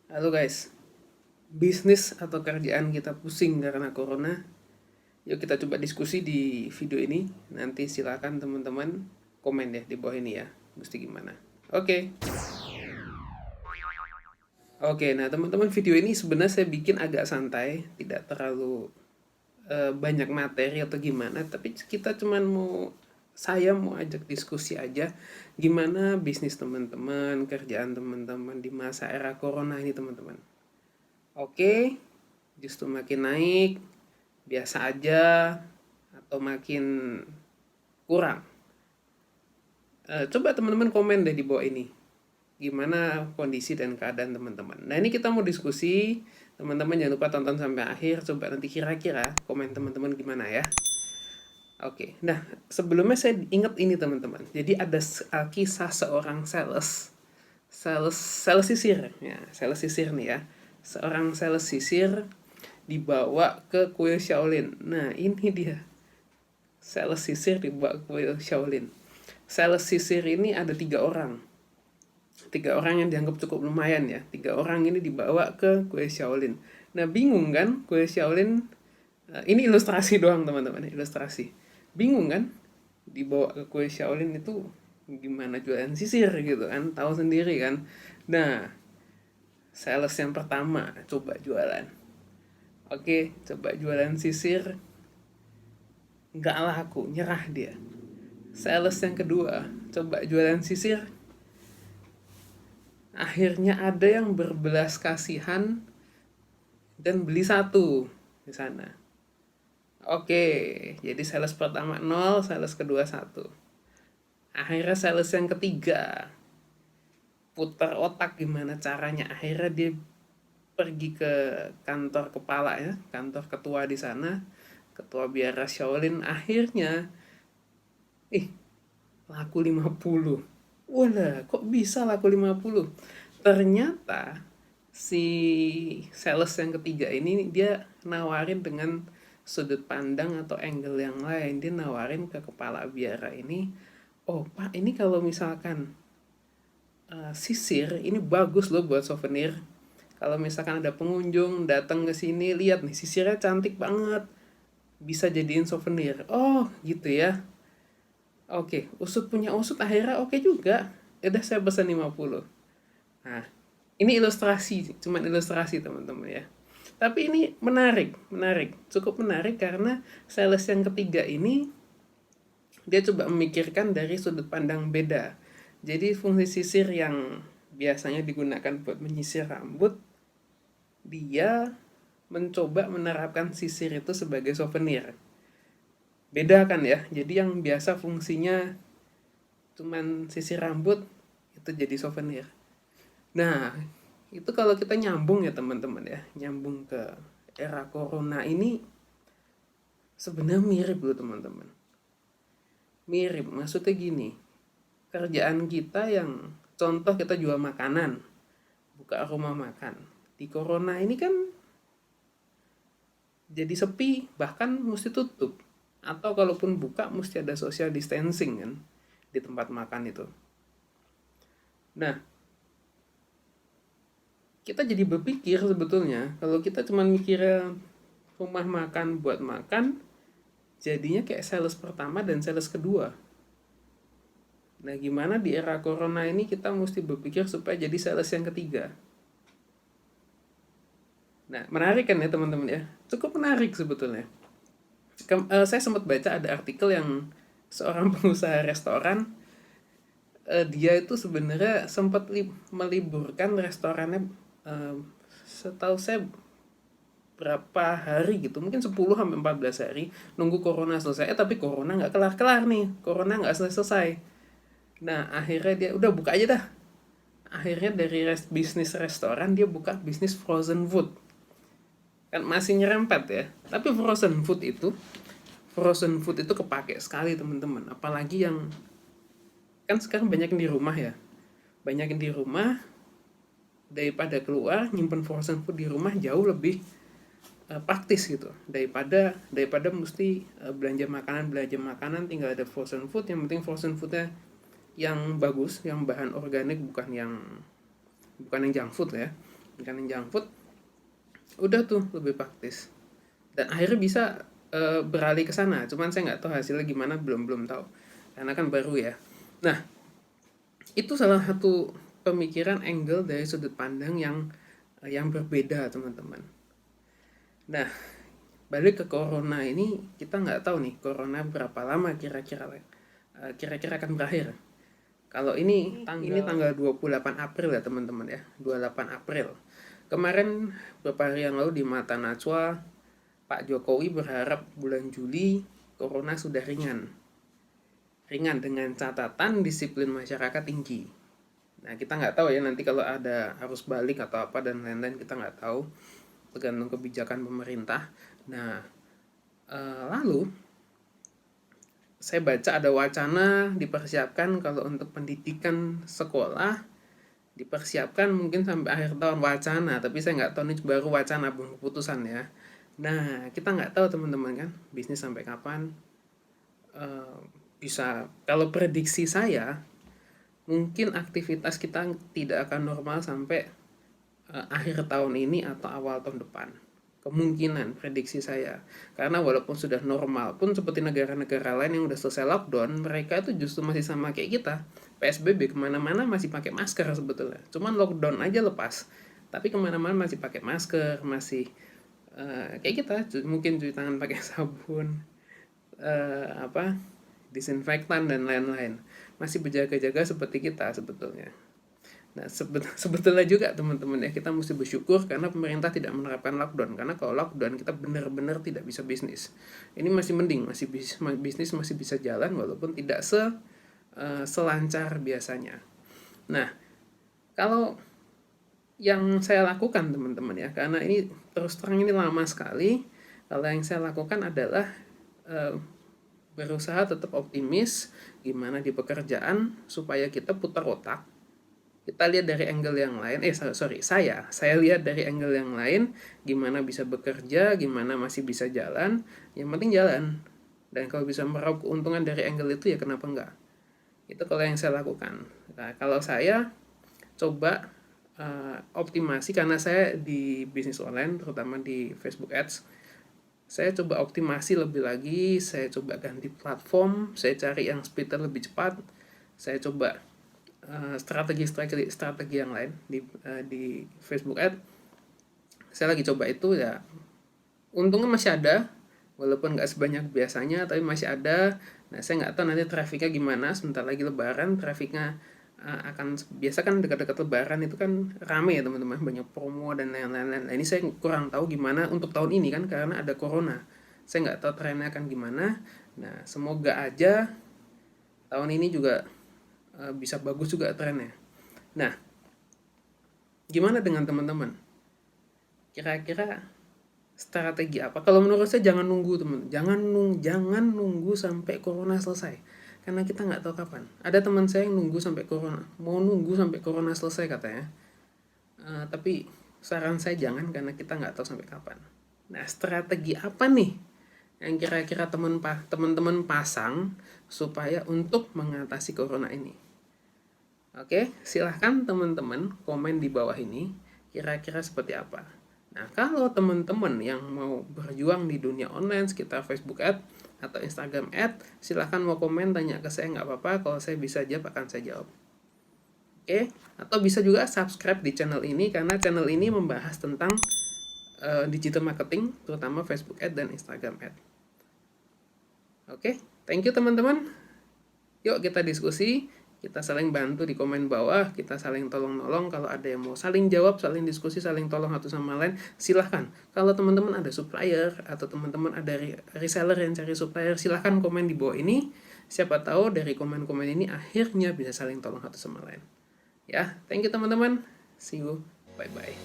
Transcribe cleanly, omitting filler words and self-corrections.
Halo guys, bisnis atau kerjaan kita pusing karena corona? Yuk kita coba diskusi di video ini. Nanti silakan teman-teman komen ya di bawah ini ya. Mesti gimana? Oke. Oke, nah teman-teman video ini sebenarnya saya bikin agak santai, tidak terlalu banyak materi atau gimana, tapi kita cuman saya mau ajak diskusi aja gimana bisnis teman-teman, kerjaan teman-teman di masa era corona ini teman-teman. Oke, justru makin naik, biasa aja, atau makin kurang. Coba teman-teman komen deh di bawah ini. Gimana kondisi dan keadaan teman-teman. Nah ini kita mau diskusi. Teman-teman jangan lupa tonton sampai akhir. Coba nanti kira-kira komen teman-teman gimana ya. Oke, nah sebelumnya saya ingat ini teman-teman. Jadi ada kisah seorang sales sisir ya, sales sisir nih ya, seorang sales sisir dibawa ke kuil Shaolin. Nah ini dia, sales sisir dibawa ke kuil Shaolin. Sales sisir ini ada tiga orang yang dianggap cukup lumayan ya. Tiga orang ini dibawa ke kuil Shaolin. Nah bingung kan, kuil Shaolin ini ilustrasi doang teman-teman, ilustrasi. Bingung kan, dibawa ke kuil Shaolin itu gimana jualan sisir gitu kan, tahu sendiri kan. Nah sales yang pertama coba jualan, oke coba jualan sisir, nggak laku, nyerah dia. Sales yang kedua coba jualan sisir, akhirnya ada yang berbelas kasihan dan beli satu di sana. Oke, jadi sales pertama 0, sales kedua 1. Akhirnya sales yang ketiga putar otak gimana caranya, akhirnya dia pergi ke kantor kepala ya, kantor ketua di sana, ketua biara Shaolin. Akhirnya laku 50. Wah, kok bisa laku 50? Ternyata si sales yang ketiga ini dia nawarin dengan sudut pandang atau angle yang lain. Dia nawarin ke kepala biara ini, oh pak, ini kalau misalkan sisir ini bagus loh buat souvenir. Kalau misalkan ada pengunjung datang ke sini, lihat nih sisirnya cantik banget, bisa jadiin souvenir. Oh gitu ya. Oke, usut punya usut, akhirnya oke juga. Udah saya pesan 50. Nah, ini ilustrasi, cuman ilustrasi teman-teman ya. Tapi ini menarik, cukup menarik karena sales yang ketiga ini dia coba memikirkan dari sudut pandang beda. Jadi fungsi sisir yang biasanya digunakan buat menyisir rambut, dia mencoba menerapkan sisir itu sebagai souvenir. Beda kan ya, jadi yang biasa fungsinya cuman sisir rambut, itu jadi souvenir. Nah, itu kalau kita nyambung ya teman-teman ya, nyambung ke era corona ini sebenarnya mirip loh teman-teman. Mirip, maksudnya gini, kerjaan kita yang contoh kita jual makanan, buka rumah makan. Di corona ini kan jadi sepi, bahkan mesti tutup. Atau kalaupun buka mesti ada social distancing kan di tempat makan itu. Nah, kita jadi berpikir sebetulnya kalau kita cuma mikirnya rumah makan buat makan, jadinya kayak sales pertama dan sales kedua. Nah gimana di era corona ini kita mesti berpikir supaya jadi sales yang ketiga. Nah menarik kan ya teman-teman ya, cukup menarik sebetulnya. Saya sempat baca ada artikel yang seorang pengusaha restoran, dia itu sebenarnya sempat meliburkan restorannya, setahu saya berapa hari gitu, mungkin 10 sampai 14 hari nunggu corona selesai. Tapi corona nggak kelar-kelar nih, corona nggak selesai. Nah akhirnya dia udah buka aja dah. Akhirnya dari bisnis restoran dia buka bisnis frozen food. Kan masih nyerempet ya. Tapi frozen food itu kepake sekali teman-teman. Apalagi yang kan sekarang banyak yang di rumah ya. Banyak yang di rumah, daripada keluar nyimpen frozen food di rumah jauh lebih praktis gitu, daripada mesti belanja makanan tinggal ada frozen food. Yang penting frozen foodnya yang bagus, yang bahan organik, bukan yang junk food ya. makanan junk food, udah tuh lebih praktis. Dan akhirnya bisa beralih ke sana. Cuman saya nggak tahu hasilnya gimana, belum tahu. Karena kan baru ya. Nah, itu salah satu pemikiran angle dari sudut pandang yang berbeda, teman-teman. Nah, balik ke corona ini, kita nggak tahu nih corona berapa lama kira-kira akan berakhir. Kalau ini tanggal 28 April ya teman-teman ya, 28 April. Kemarin beberapa hari yang lalu di Mata Najwa, Pak Jokowi berharap bulan Juli corona sudah ringan. Ringan dengan catatan disiplin masyarakat tinggi. Nah, kita nggak tahu ya nanti kalau ada arus balik atau apa dan lain-lain, kita nggak tahu, tergantung kebijakan pemerintah. Nah, lalu saya baca ada wacana dipersiapkan kalau untuk pendidikan sekolah dipersiapkan mungkin sampai akhir tahun, wacana, tapi saya nggak tahu, ini baru wacana, belum keputusan ya. Nah, kita nggak tahu teman-teman kan bisnis sampai kapan. Bisa, kalau prediksi saya mungkin aktivitas kita tidak akan normal sampai akhir tahun ini atau awal tahun depan. Kemungkinan prediksi saya. Karena walaupun sudah normal pun seperti negara-negara lain yang udah selesai lockdown, mereka itu justru masih sama kayak kita. PSBB kemana-mana masih pakai masker sebetulnya. Cuman lockdown aja lepas. Tapi kemana-mana masih pakai masker, masih kayak kita, mungkin cuci tangan pakai sabun, disinfektan dan lain-lain. Masih berjaga-jaga seperti kita sebetulnya. Nah, sebetulnya juga teman-teman ya, kita mesti bersyukur karena pemerintah tidak menerapkan lockdown. Karena kalau lockdown kita benar-benar tidak bisa bisnis. Ini masih mending, bisnis masih bisa jalan walaupun tidak selancar biasanya. Nah, kalau yang saya lakukan teman-teman ya, karena ini terus terang ini lama sekali, kalau yang saya lakukan adalah berusaha tetap optimis gimana di pekerjaan supaya kita putar otak. Kita lihat dari angle yang lain, saya lihat dari angle yang lain, gimana bisa bekerja, gimana masih bisa jalan, yang penting jalan. Dan kalau bisa meraup keuntungan dari angle itu ya kenapa enggak. Itu kalau yang saya lakukan. Nah, kalau saya coba optimasi, karena saya di bisnis online, terutama di Facebook Ads, saya coba optimasi lebih lagi, saya coba ganti platform, saya cari yang speednya lebih cepat, saya coba strategi yang lain di Facebook Ad. Saya lagi coba itu ya, untungnya masih ada walaupun nggak sebanyak biasanya, tapi masih ada. Nah, saya nggak tahu nanti trafiknya gimana, sebentar lagi lebaran trafiknya akan, biasa kan dekat-dekat lebaran itu kan rame ya teman-teman, banyak promo dan lain-lain. Nah, ini saya kurang tahu gimana untuk tahun ini kan karena ada corona, saya nggak tahu trennya akan gimana. Nah, semoga aja tahun ini juga bisa bagus juga trennya. Nah, gimana dengan teman-teman? Kira-kira strategi apa? Kalau menurut saya jangan nunggu teman, jangan nunggu sampai corona selesai, karena kita nggak tahu kapan. Ada teman saya yang nunggu sampai corona, mau nunggu sampai corona selesai katanya. Tapi saran saya jangan, karena kita nggak tahu sampai kapan. Nah, strategi apa nih yang kira-kira teman-teman pasang supaya untuk mengatasi corona ini? Oke, silahkan teman-teman komen di bawah ini kira-kira seperti apa. Nah, kalau teman-teman yang mau berjuang di dunia online sekitar Facebook Ad atau Instagram Ad, silahkan mau komen, tanya ke saya, nggak apa-apa. Kalau saya bisa jawab, akan saya jawab. Oke, atau bisa juga subscribe di channel ini, karena channel ini membahas tentang digital marketing, terutama Facebook Ad dan Instagram Ad. Oke, thank you teman-teman. Yuk kita diskusi. Kita saling bantu di komen bawah, kita saling tolong-nolong. Kalau ada yang mau saling jawab, saling diskusi, saling tolong satu sama lain, silahkan. Kalau teman-teman ada supplier atau teman-teman ada reseller yang cari supplier, silahkan komen di bawah ini. Siapa tahu dari komen-komen ini akhirnya bisa saling tolong satu sama lain. Ya, thank you teman-teman. See you. Bye-bye.